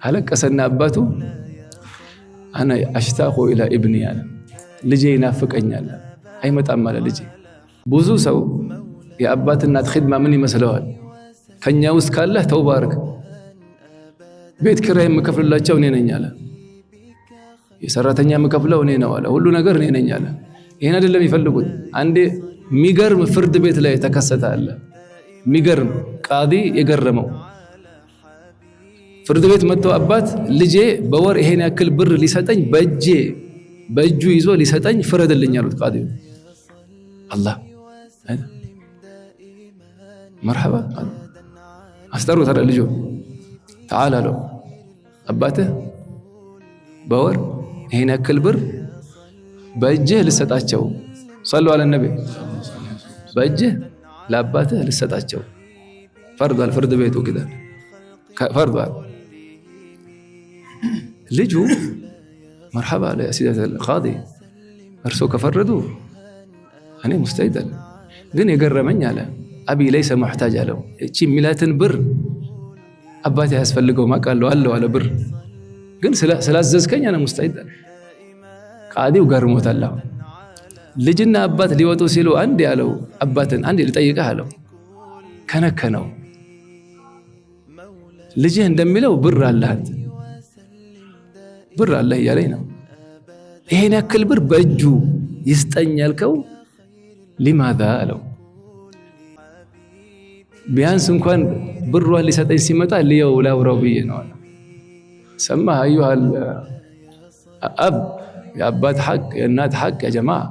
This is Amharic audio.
አለቀሰና አባቱ አና አሽታቁ ኢላ ኢብኒ አለ ልጄ ይናፍቀኛል አይመጣም አለ ልጄ። ብዙ ሰው የአባት እናት ኺድማ ምን ይመስለዋል? ከኛ ውስጥ ካለህ ተውባርክ ቤት ኪራይ የምከፍልላቸው እኔ ነኝ አለ። የሰራተኛ የምከፍለው እኔ ነው አለ። ሁሉ ነገር እኔ ነኝ አለ። ይሄን አይደለም ይፈልጉት። አንዴ ሚገርም ፍርድ ቤት ላይ ተከሰተ አለ። ሚገርም ቃዲ የገረመው ፍርድ ቤት መጥቶ አባት ልጄ በወር ይሄን ያክል ብር ሊሰጠኝ በእጁ ይዞ ሊሰጠኝ ፍረድልኝ አሉት ቃዲው። አላህ መርሐባ አስጠሩት አለ ልጁ ተዓላ አለው አባትህ በወር ይሄን ያክል ብር በእጅህ ልሰጣቸው ሰሉ አለ ነቢ በእጅህ ለአባትህ ልሰጣቸው ፈርዷል። ፍርድ ቤቱ ከዛ ፈርዷል። ልጁ መርሐባ አለ ሲዳተል ቃዲ እርሶ ከፈረዱ እኔ ሙስተዒድ አለ። ግን የገረመኝ አለ አቢ ለይሰ ሙሕታጅ አለው እቺ ሚላትን ብር አባቴ ያስፈልገው ማቃለው አለው አለ ብር ግን ስላዘዝከኝ እኔ ሙስተዒድ አለ። ቃዲው ገርሞታል። ልጅና አባት ሊወጡ ሲሉ አንድ ያለው አባትን አንድ ልጠይቅህ አለው። ከነከነው ልጅህ እንደሚለው ብር አለህ እያለኝ ነው። ይሄን ያክል ብር በእጁ ይስጠኝ ያልከው ሊማዛ አለው። ቢያንስ እንኳን ብሯን ሊሰጠኝ ሲመጣ ልየው ላውራው ብዬ ነው አለ። ሰማህ አዩሃል አብ የአባት ሐቅ የእናት ሐቅ ያ ጀማዓ